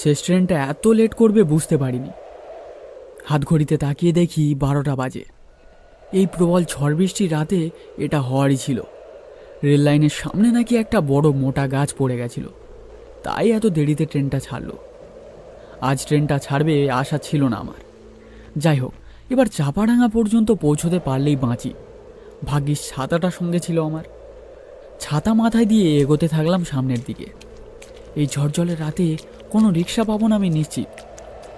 শেষ ট্রেনটা এত লেট করবে বুঝতে পারিনি। হাত ঘড়িতে তাকিয়ে দেখি 12টা বাজে। এই প্রবল ঝড় বৃষ্টির রাতে এটা হওয়ারই ছিল। রেল লাইনের সামনে নাকি একটা বড় মোটা গাছ পড়ে গেছিল, তাই এত দেরিতে ট্রেনটা ছাড়লো। আজ ট্রেনটা ছাড়বে আশা ছিল না আমার। যাই হোক, এবার চাপাডাঙ্গা পর্যন্ত পৌঁছতে পারলেই বাঁচি। ভাগ্যিস ছাতাটা সঙ্গে ছিল আমার। ছাতা মাথায় দিয়ে এগোতে থাকলাম সামনের দিকে। এই ঝড়জলের রাতে কোনো রিক্সা পাবো না আমি নিশ্চিত,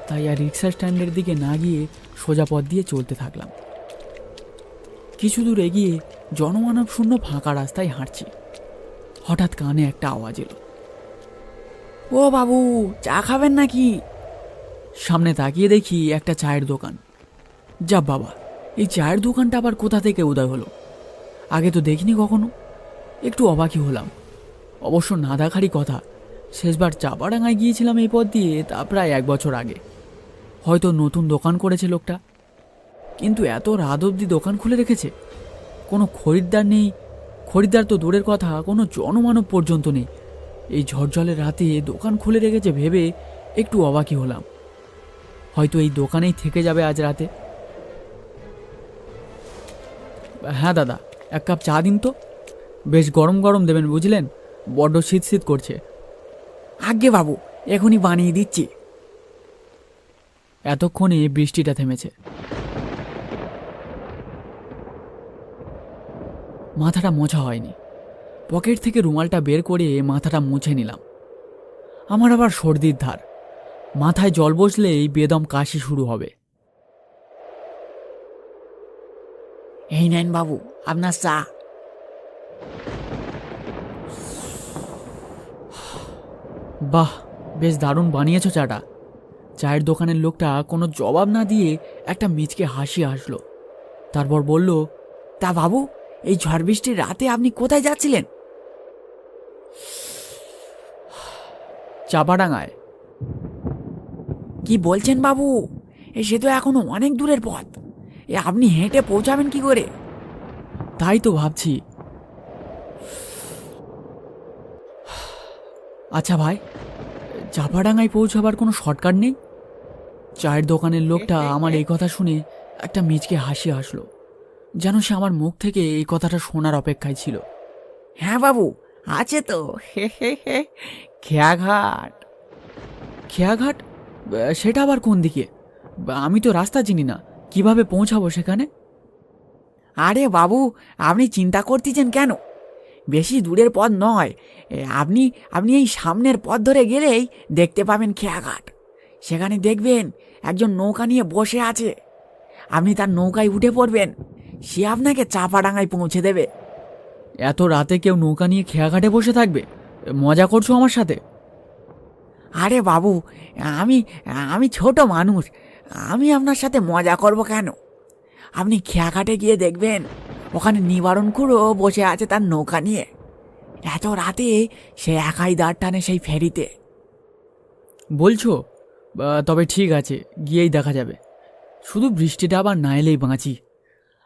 তাই আর রিক্সা স্ট্যান্ডের দিকে না গিয়ে সোজা পথ দিয়ে চলতে থাকলাম। কিছু দূর এগিয়ে জনমানব শূন্য ফাঁকা রাস্তায় হাঁটছি। হঠাৎ কানে একটা আওয়াজ এলো, ও বাবু, চা খাবেন নাকি? সামনে তাকিয়ে দেখি একটা চায়ের দোকান। যা বাবা, এই চায়ের দোকানটা আবার কোথা থেকে উদয় হলো? আগে তো দেখিনি কখনো। একটু অবাকই হলাম। অবশ্য না দেখারই কথা, শেষবার চাপাডাঙ্গায় গিয়েছিলাম এই পথ দিয়ে, তা প্রায় 1 বছর আগে। হয়তো নতুন দোকান করেছে লোকটা, কিন্তু এত রাত অবধি দোকান খুলে রেখেছে। কোনো খরিদ্দার নেই, খরিদ্দার তো দূরের কথা, কোনো জনমানব পর্যন্ত নেই। এই ঝড়জলের রাতে দোকান খুলে রেখেছে ভেবে একটু অবাকই হলাম। হয়তো এই দোকানেই থেকে যাবে আজ রাতে। হ্যাঁ দাদা, 1 কাপ চা দিন তো। বেশ গরম গরম দেবেন বুঝলেন, বড্ড শীত শীত করছে। আজ্ঞে বাবু, এখনই বানিয়ে দিচ্ছি। এতক্ষণে বৃষ্টিটা থেমেছে। মাথাটা মোছা হয়নি। পকেট থেকে রুমালটা বের করে মাথাটা মুছে নিলাম। আমার আবার সর্দির ধার, মাথায় জল বসলেই বেদম কাশি শুরু হবে। এই নেন বাবু আপনার চা। বাহ, বেশ দারুণ বানিয়েছ চাটা। চায়ের দোকানের লোকটা কোনো জবাব না দিয়ে একটা মিচকে হাসি হাসলো। তারপর বলল, তা বাবু, এই ঝড় বৃষ্টির রাতে আপনি কোথায় যাচ্ছিলেন? চাপাডাঙ্গায়। কি বলছেন বাবু, সে তো এখনো অনেক দূরের পথ। আপনি হেঁটে পৌঁছাবেন কি করে? তাই তো ভাবছি। আচ্ছা ভাই, চাপাডাঙ্গায় পৌঁছাবার কোনো শর্টকাট নেই? চায়ের দোকানের লোকটা আমার এই কথা শুনে একটা মিচকে হাসি হাসলো, যেন সে আমার মুখ থেকে এই কথাটা শোনার অপেক্ষায় ছিল। হ্যাঁ বাবু, আছে তো। খেয়াঘাট। খেয়াঘাট? সেটা আবার কোন দিকে? আমি তো রাস্তা চিনি না, কিভাবে পৌঁছাবো সেখানে? আরে বাবু, আপনি চিন্তা করতেছেন কেন? বেশি দূরের পথ নয়। আপনি আপনি এই সামনের পথ ধরে গেলেই দেখতে পাবেন খেয়াঘাট। সেখানে দেখবেন একজন নৌকা নিয়ে বসে আছে। আপনি তার নৌকায় উঠে পড়বেন, সে আপনাকে চাপাডাঙ্গায় পৌঁছে দেবে। এত রাতে কেউ নৌকা নিয়ে খেয়াঘাটে বসে থাকবে? মজা করছো আমার সাথে? আরে বাবু, আমি আমি ছোট মানুষ, আমি আপনার সাথে মজা করব কেন? আপনি খেয়াঘাটে গিয়ে দেখবেন ওখানে নিবারণ খুঁড়ো বসে আছে তার নৌকা নিয়ে। এত রাতে সে একাই দাঁড় টানে সেই ফেরিতে। বলছো? তবে ঠিক আছে, গিয়েই দেখা যাবে। শুধু বৃষ্টিটা আবার না এলেই বাঁচি।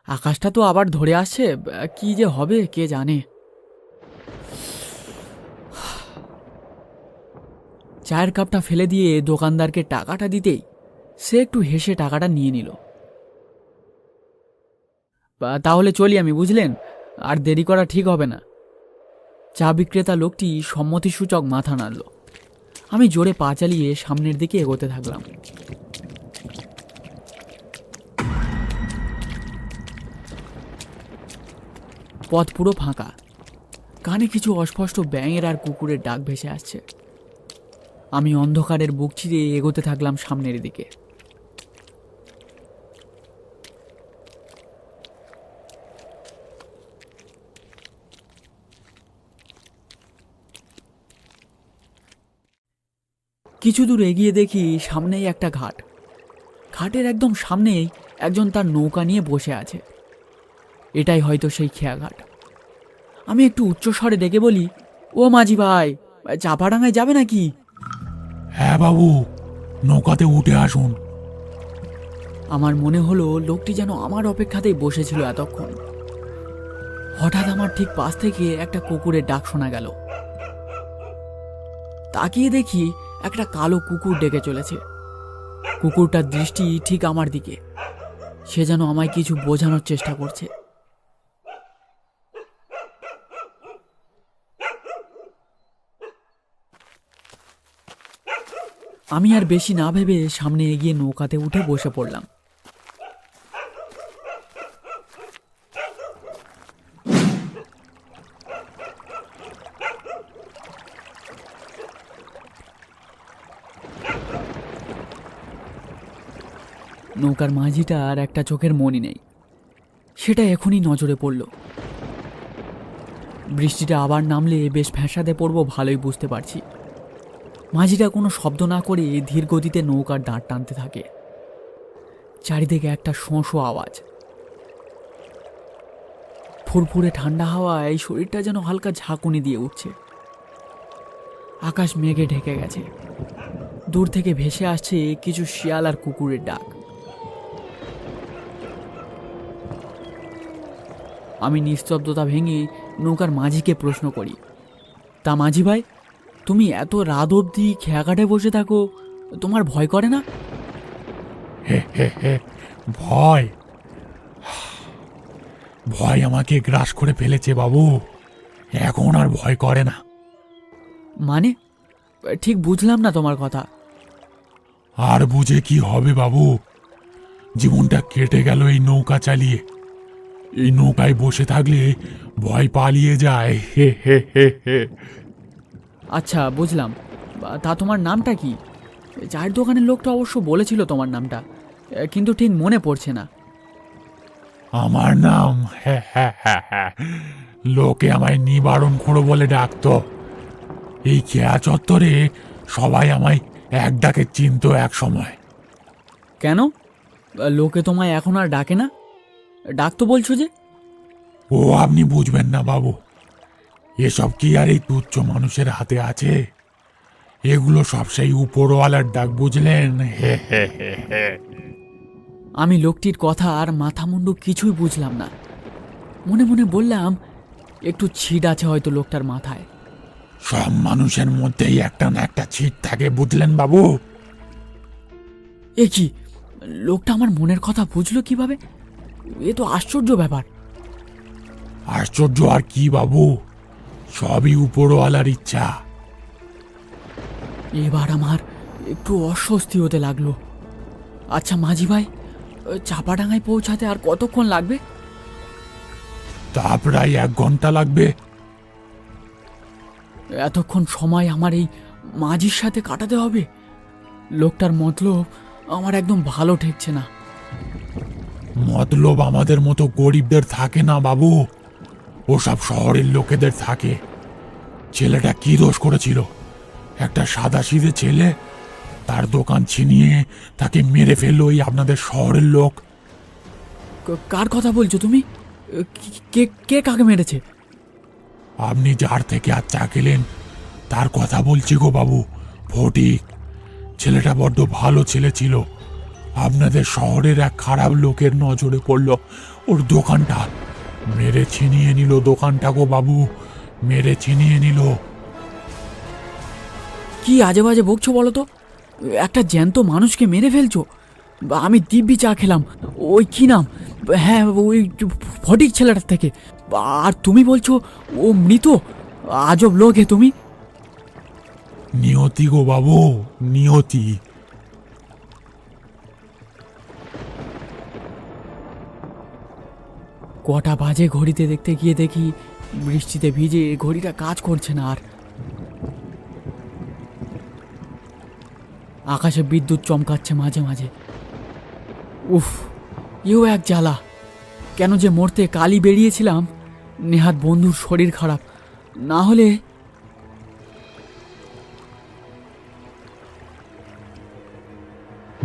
আকাশটা তো আবার ধরে আসছে, কি যে হবে কে জানে। চায়ের কাপটা ফেলে দিয়ে দোকানদারকে টাকাটা দিতেই সে একটু হেসে টাকাটা নিয়ে নিল। তাহলে চলি আমি, বুঝলেন? আর দেরি করা ঠিক হবে না। চা বিক্রেতা লোকটি সম্মতিসূচক মাথা নাড়ল। আমি জোরে পা চালিয়ে সামনের দিকে এগোতে থাকলাম। পথ পুরো ফাঁকা। কানে কিছু অস্পষ্ট ব্যাঙের আর কুকুরের ডাক ভেসে আসছে। আমি অন্ধকারের বুক চিরে এগোতে থাকলাম সামনের দিকে। কিছু দূর এগিয়ে দেখি সামনেই একটা ঘাট। ঘাটের একদম সামনেই একজন তার নৌকা নিয়ে বসে আছে। এটাই হয়তো সেই খেয়াঘাট। আমি একটু উচ্চস্বরে ডেকে বলি, ও মাঝি ভাই, চাপাডাঙ্গায় যাবে নাকি? হ্যাঁ বাবু, নৌকাতে উঠে আসুন। আমার মনে হলো লোকটি যেন আমার অপেক্ষাতেই বসেছিল এতক্ষণ। হঠাৎ আমার ঠিক পাশ থেকে একটা কুকুরের ডাক শোনা গেল। তাকিয়ে দেখি একটা কালো কুকুর ডেকে চলেছে। কুকুরটার দৃষ্টি ঠিক আমার দিকে, সে যেন আমায় কিছু বোঝানোর চেষ্টা করছে। আমি আর বেশি না ভেবে সামনে এগিয়ে নৌকাতে উঠে বসে পড়লাম। নৌকার মাঝিটার একটা চোখের মনি নেই, সেটা এখনই নজরে পড়ল। বৃষ্টিটা আবার নামলে বেশ ফ্যাসাদে পড়ব ভালোই বুঝতে পারছি। মাঝিটা কোনো শব্দ না করে ধীর গতিতে নৌকার দাঁড় টানতে থাকে। চারিদিকে একটা শোঁ শোঁ আওয়াজ। ফুরফুরে ঠান্ডা হাওয়ায় শরীরটা যেন হালকা ঝাঁকুনি দিয়ে উঠছে। আকাশ মেঘে ঢেকে গেছে। দূর থেকে ভেসে আসছে কিছু শিয়াল আর কুকুরের ডাক। আমি নিস্তব্ধতা ভেঙে নৌকার মাঝিকে প্রশ্ন করি, তা মাঝি ভাই, তুমি এত রাত অবধি খেয়াঘাটে বসে থাকো, তোমার ভয় করে না? হে হে হে, ভয় ভয় আমাকে গ্রাস করে ফেলেছে বাবু। এখন আর ভয় করে না। মানে ঠিক বুঝলাম না তোমার কথা। আর বুঝে কি হবে বাবু, জীবনটা কেটে গেল এই নৌকা চালিয়ে। এই নৌকায় বসে থাকলে ভয় পালিয়ে যায়। হে হে হে হে। আচ্ছা বুঝলাম, তা তোমার নামটা কি? চায়ের দোকানের লোকটা অবশ্য বলেছিল তোমার নামটা, কিন্তু ঠিক মনে পড়ছে না। আমার নাম, হ্যাঁ হ্যাঁ হ্যাঁ হ্যাঁ, লোকে আমায় নিবারণ খুঁড়ো বলে ডাকতো। এই খেয়া চত্বরে সবাই আমায় এক ডাকে চিনতো এক সময়। কেন লোকে তোমায় এখন আর ডাকে না? ডাকতো বলছো যে? ও আপনি বুঝবেন না বাবু, এসব কি আর এই তুচ্ছ মানুষের হাতে আছে? এগুলো সব সেই উপরওয়ালার ডাক, বুঝলেন? হে হে হে হে। আমি লোকটির কথা আর মাথা মুন্ডু কিছুই বুঝলাম না। মনে মনে বললাম, একটু ছিট আছে হয়তো লোকটার মাথায়। সব মানুষের মধ্যেই একটা না একটা ছিট থাকে, বুঝলেন বাবু? এ কি, লোকটা আমার মনের কথা বুঝলো কিভাবে? এ তো আশ্চর্য ব্যাপার। আশ্চর্য আর কি বাবু, সবই উপরওয়ালার ইচ্ছা। এবার আমার একটু অস্বস্তি হতে লাগলো। আচ্ছা মাঝি ভাই, চাপাডাঙ্গায় পৌঁছাতে আর কতক্ষণ লাগবে? তা প্রায় 1 ঘন্টা লাগবে। এতক্ষণ সময় আমার এই মাঝির সাথে কাটাতে হবে? লোকটার মতলব আমার একদম ভালো ঠেকছে না। মতলব আমাদের মতো গরিবদের থাকে না বাবু, ওসব শহরের লোকেদের থাকে। ছেলেটা কি দোষ করেছিল? একটা সাদাসিধে ছেলে, তার দোকান ছিনিয়ে তাকে মেরে ফেললো ওই আপনাদের শহরের লোক। কার কথা বলছো তুমি? কে কে কাকে মেরেছে? আপনি যার থেকে আর চা খেলেন তার কথা বলছি গো বাবু, ফটিক। ছেলেটা বড্ড ভালো ছেলে ছিল। আপনাদের শহরের এক খারাপ লোকের নজরে পড়ল, ওর দোকানটা মেরে ছিনিয়ে নিল। দোকানটা গো বাবু, মেরে ছিনিয়ে নিল। কি আজে বাজে বকছো বলো তো? একটা জ্যান্ত মানুষকে মেরে ফেলছো? আমি দিব্যি চা খেলাম, ওই কি নাম, হ্যাঁ ওই ফটিক ছেলেটার থেকে, আর তুমি বলছো ও মৃত? আজব লোক হে তুমি। নিয়তি গো বাবু, নিয়তি। কটা বাজে ঘড়িতে দেখতে গিয়ে দেখি বৃষ্টিতে ভিজে ঘড়িটা কাজ করছে না আর। আকাশে বিদ্যুৎ চমকাচ্ছে মাঝে মাঝে। উফ, এও এক জ্বালা। কেন যে মরতে কালই বেরিয়েছিলাম, নেহাত বন্ধুর শরীর খারাপ, না হলে।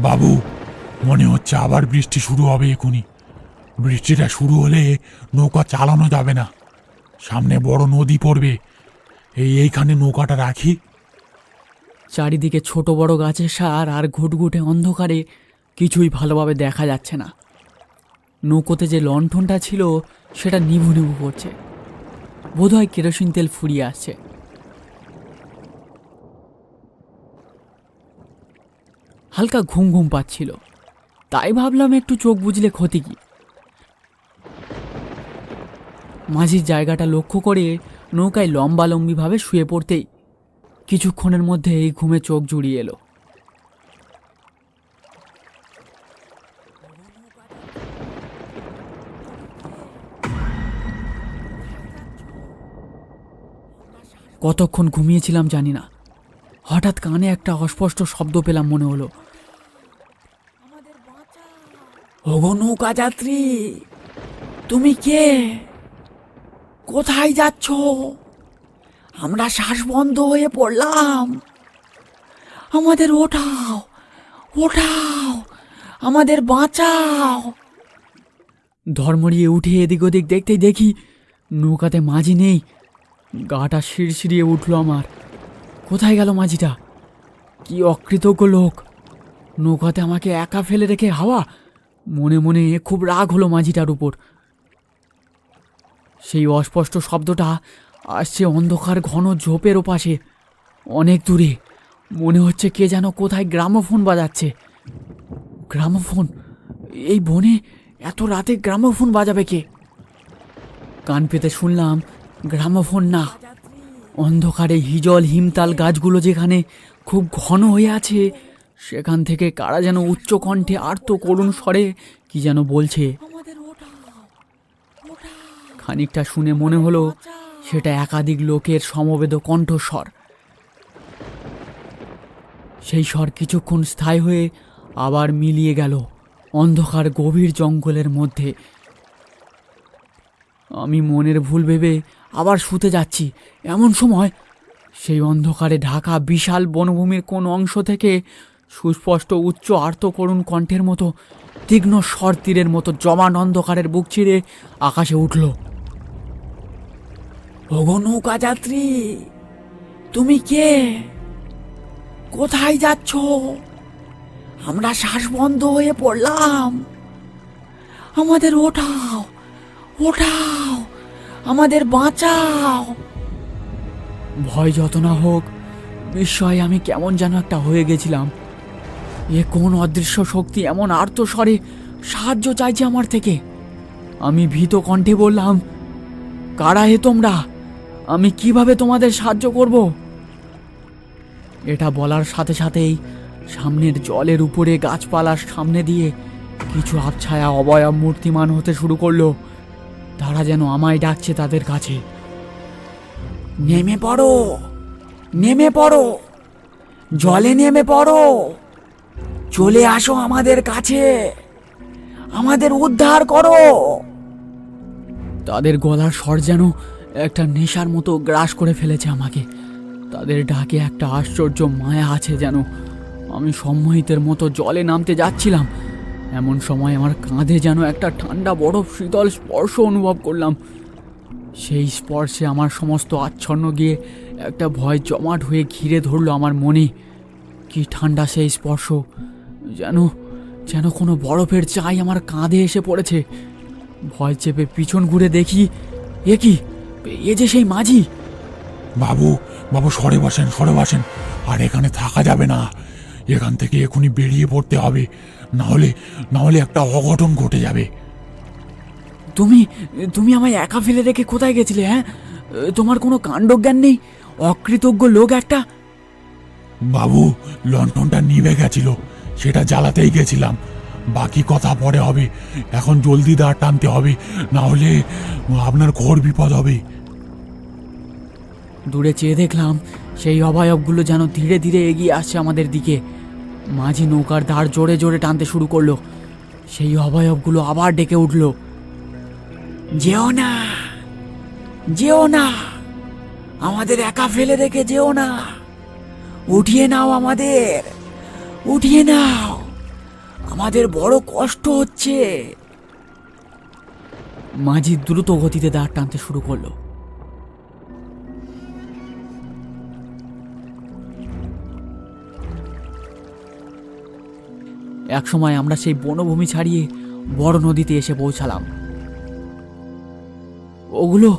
বাবু, মনে হচ্ছে আবার বৃষ্টি শুরু হবে এখনই। বৃষ্টিটা শুরু হলে নৌকা চালানো যাবে না, সামনে বড় নদী পড়বে। এইখানে নৌকাটা রাখি। চারিদিকে ছোট বড় গাছের সার আর ঘুটঘুটে অন্ধকারে কিছুই ভালোভাবে দেখা যাচ্ছে না। নৌকোতে যে লণ্ঠনটা ছিল সেটা নিভু নিভু করছে, বোধহয় কেরোসিন তেল ফুরিয়ে আসছে। হালকা ঘুম ঘুম পাচ্ছিল, তাই ভাবলাম একটু চোখ বুজলে ক্ষতি কি। মাঝির জায়গাটা লক্ষ্য করে নৌকায় লম্বালম্বিভাবে শুয়ে পড়তেই কিছুক্ষণের মধ্যে এই ঘুমে চোখ জুড়িয়ে এলো। কতক্ষণ ঘুমিয়েছিলাম জানি না, হঠাৎ কানে একটা অস্পষ্ট শব্দ পেলাম, মনে হলো ওগো নৌকা যাত্রী, তুমি কে? কোথায় যাচ্ছ? আমরা শ্বাস বন্ধ হয়ে পড়লাম, আমাদের ওঠাও, ওঠাও, আমাদের বাঁচাও। ধর্মড়িয়ে উঠে এদিক ওদিক দেখতেই দেখি নৌকাতে মাঝি নেই। গাটা শিরশিরিয়ে উঠল আমার। কোথায় গেল মাঝিটা? কি অকৃতজ্ঞ লোক, নৌকাতে আমাকে একা ফেলে রেখে হাওয়া। মনে মনে খুব রাগ হলো মাঝিটার উপর। সেই অস্পষ্ট শব্দটা আসছে অন্ধকার ঘন ঝোপের ওপাশে, অনেক দূরে। মনে হচ্ছে কে যেন কোথায় গ্রামোফোন বাজাচ্ছে। গ্রামোফোন? এই বনে এত রাতে গ্রামোফোন বাজাবে কে? কান পেতে শুনলাম গ্রামোফোন না, অন্ধকারে হিজল হিমতাল গাছগুলো যেখানে খুব ঘন হয়ে আছে, সেখান থেকে কারা যেন উচ্চ কণ্ঠে আর্ত করুণ স্বরে কি যেন বলছে। খানিকটা শুনে মনে হলো সেটা একাধিক লোকের সমবেত কণ্ঠস্বর। সেই স্বর কিছুক্ষণ স্থায়ী হয়ে আবার মিলিয়ে গেল অন্ধকার গভীর জঙ্গলের মধ্যে। আমি মনের ভুল ভেবে আবার শুতে যাচ্ছি, এমন সময় সেই অন্ধকারে ঢাকা বিশাল বনভূমির কোন অংশ থেকে সুস্পষ্ট উচ্চ আর্ত করুণ কণ্ঠের মতো তীক্ষ্ণ স্বর তীরের মতো জমান অন্ধকারের বুক চিরে আকাশে উঠল। ওগো নৌকা যাত্রী, তুমি কে? কোথায় যাচ্ছ? আমরা শ্বাস বন্ধ হয়ে পড়লাম, আমাদের ওঠাও, ওঠাও, আমাদের বাঁচাও। ভয় যত না হোক, বিস্ময়ে আমি কেমন যেন একটা হয়ে গেছিলাম। এ কোন অদৃশ্য শক্তি এমন আর্তস্বরে সাহায্য চাইছে আমার থেকে? আমি ভীত কণ্ঠে বললাম, কারা হে তোমরা? আমি কিভাবে তোমাদের সাহায্য করব? এটা বলার সাথে সাথেই সামনের জলের উপরে গাছপালার সামনে দিয়ে কিছু আবছায়া অবয়ব মূর্তিমান হতে শুরু করলো। তারা যেন আমায় ডাকছে তাদের কাছে। নেমে পড়ো, নেমে পড়ো, জলে নেমে পড়ো, চলে আসো আমাদের কাছে, আমাদের উদ্ধার করো। তাদের গলার স্বর যেন একটা নেশার মতো গ্রাস করে ফেলেছে আমাকে। তাদের ডাকে একটা আশ্চর্য মায়া আছে যেন। আমি সম্মোহিতের মতো জলে নামতে যাচ্ছিলাম, এমন সময় আমার কাঁধে যেন একটা ঠান্ডা বরফ শীতল স্পর্শ অনুভব করলাম। সেই স্পর্শে আমার সমস্ত আচ্ছন্ন গিয়ে একটা ভয় জমাট হয়ে ঘিরে ধরল আমার মনে। কি ঠান্ডা সেই স্পর্শ, যেন যেন কোনো বরফের চাই আমার কাঁধে এসে পড়েছে। ভয় চেপে পিছন ঘুরে দেখি, এ কি, এ যে সেই মাঝি। বাবু, বাবু সরে বসেন, সরে বসেন। আর এখানে থাকা যাবে না, এখান থেকে এখনই বেরিয়ে পড়তে হবে, না হলে একটা অঘটন ঘটে যাবে। তুমি তুমি আমায় একা ফেলে রেখে কোথায় গেছিলে? হ্যাঁ, তোমার কোনো কাণ্ডজ্ঞান নেই? অকৃতজ্ঞ লোক একটা। বাবু, লণ্ঠনটা নিভে গেছিল, সেটা জ্বালাতেই গেছিলাম। বাকি কথা পরে হবে, এখন জলদি দাঁড় টানতে হবে, না হলে আপনার ঘোর বিপদ হবে। দূরে চেয়ে দেখলাম সেই অবয়বগুলো যেন ধীরে ধীরে এগিয়ে আসছে আমাদের দিকে। মাঝি নৌকার দাঁড় জোরে জোরে টানতে শুরু করলো। সেই অবয়বগুলো আবার ডেকে উঠল, যেও না, যেও না, আমাদের একা ফেলে রেখে যেও না, উঠিয়ে নাও, আমাদের উঠিয়ে নাও, আমাদের বড় কষ্ট হচ্ছে। মাঝি দ্রুত গতিতে দাঁড় টানতে শুরু করলো। একসময় আমরা সেই বনভূমি ছাড়িয়ে বড় নদীতে এসে পৌঁছালাম। ওগুলো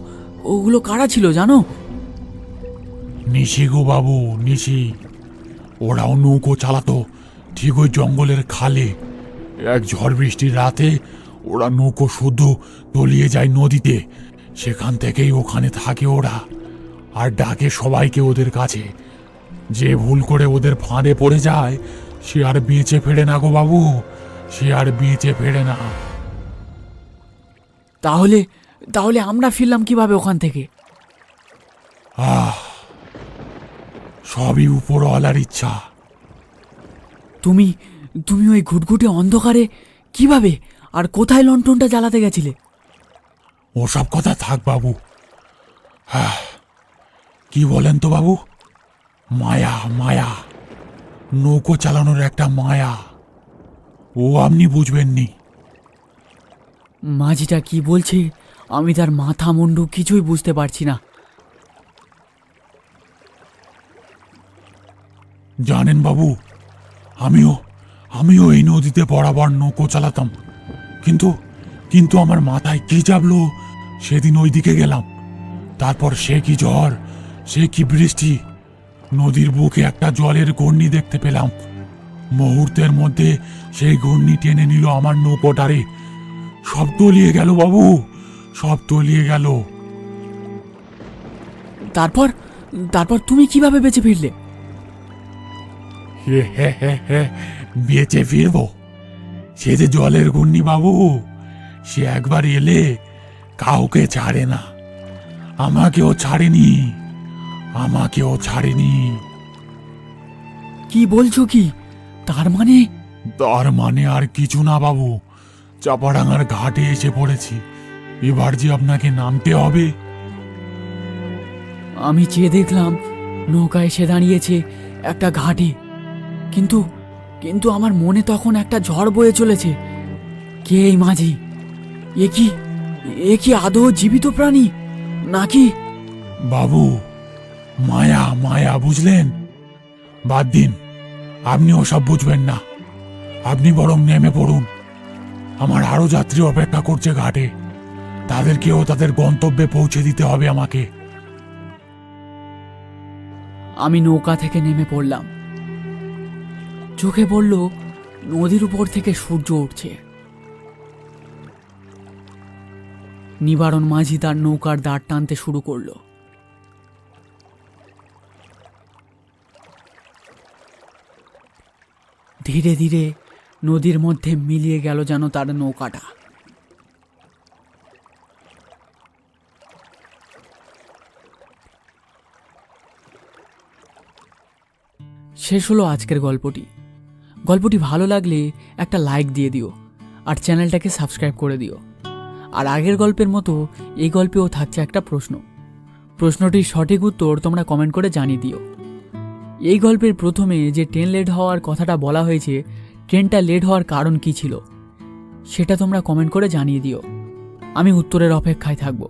ওগুলো কারা ছিল জানো? নিশি গো বাবু, নিশি। ওরাও নৌকো চালাতো, ঠিক ওই জঙ্গলের খালে এক ঝড় বৃষ্টির রাতে ওরা নৌকো শুদ্ধ তলিয়ে যায় নদীতে। সেখান থেকেই ওখানে থাকে ওরা, আর ডাকে সবাইকে ওদের কাছে। যে ভুল করে ওদের ফাঁদে পড়ে যায় সে আর বেঁচে ফেরে না গো বাবু, সে আর বেঁচে ফেরে না। তাহলে তাহলে আমরা ফিরলাম কিভাবে ওখান থেকে? আহ, সবই উপরওয়ালার ইচ্ছা। তুমি তুমি ওই ঘুটঘুটে অন্ধকারে কিভাবে আর কোথায় লন্ঠনটা জ্বালাতে গেছিলে? ওসব কথা থাক বাবু। কি বলেন তো বাবু? মায়া, মায়া, নৌকো চালানোর একটা মায়া, ও আপনি বুঝবেননি। মাঝিটা কি বলছে আমি তার মাথা মুন্ডু কিছুই বুঝতে পারছি না। জানেন বাবু, আমিও আমিও এই নদীতে বরাবর নৌকো চালাতাম, কিন্তু কিন্তু আমার মাথায় কি চাপলো সেদিন ওই দিকে গেলাম। তারপর সে কি ঝড়, সে কি বৃষ্টি। নদীর বুকে একটা জলের ঘূর্ণি দেখতে পেলাম। মুহূর্তের মধ্যে সেই ঘূর্ণি টেনে নিল আমার নৌকোটারে। সব তলিয়ে গেল বাবু, সব তলিয়ে গেল। তারপর তারপর তুমি কিভাবে বেঁচে ফিরলে? হে হে হে হে, বেঁচে ফিরবো? সে যে জলের ঘূর্ণি বাবু, সে একবার এলে কাউকে ছাড়ে না। আমাকেও ছাড়েনি, আমাকেও ছাড়েনি। কি বলছো কি? তার মানে? তার মানে আর কিছু না বাবু, চাপাডাঙ্গার ঘাটে এসে পড়েছি। এবার যে আপনাকে নামতে হবে। আমি চেয়ে দেখলাম নৌকা এসে দাঁড়িয়েছে একটা ঘাটে, কিন্তু কিন্তু আমার মনে তখন একটা ঝড় বয়ে চলেছে। কে এই মাঝি? এ কি আদৌ জীবিত প্রাণী নাকি? বাবু, মায়া, মায়া, বুঝলেন? বাদ দিন, আপনি ওসব বুঝবেন না। আপনি বরং নেমে পড়ুন। আমার আরো যাত্রী অপেক্ষা করছে ঘাটে, তাদেরকেও তাদের গন্তব্যে পৌঁছে দিতে হবে আমাকে। আমি নৌকা থেকে নেমে পড়লাম। চোখে পড়ল নদীর উপর থেকে সূর্য উঠছে। নিবারণ মাঝি তার নৌকার দাঁড় টানতে শুরু করলো। ধীরে ধীরে নদীর মধ্যে মিলিয়ে গেল যেন তার নৌকাটা। শেষ হলো আজকের গল্পটি। গল্পটি ভালো লাগলে একটা লাইক দিয়ে দিও আর চ্যানেলটাকে সাবস্ক্রাইব করে দিও। আর আগের গল্পের মতো এই গল্পেও থাকছে একটা প্রশ্ন। প্রশ্নটির সঠিক উত্তর তোমরা কমেন্ট করে জানিয়ে দিও। এই গল্পের প্রথমে যে ট্রেন লেট হওয়ার কথাটা বলা হয়েছে, ট্রেনটা লেট হওয়ার কারণ কী ছিল সেটা তোমরা কমেন্ট করে জানিয়ে দিও। আমি উত্তরের অপেক্ষায় থাকবো।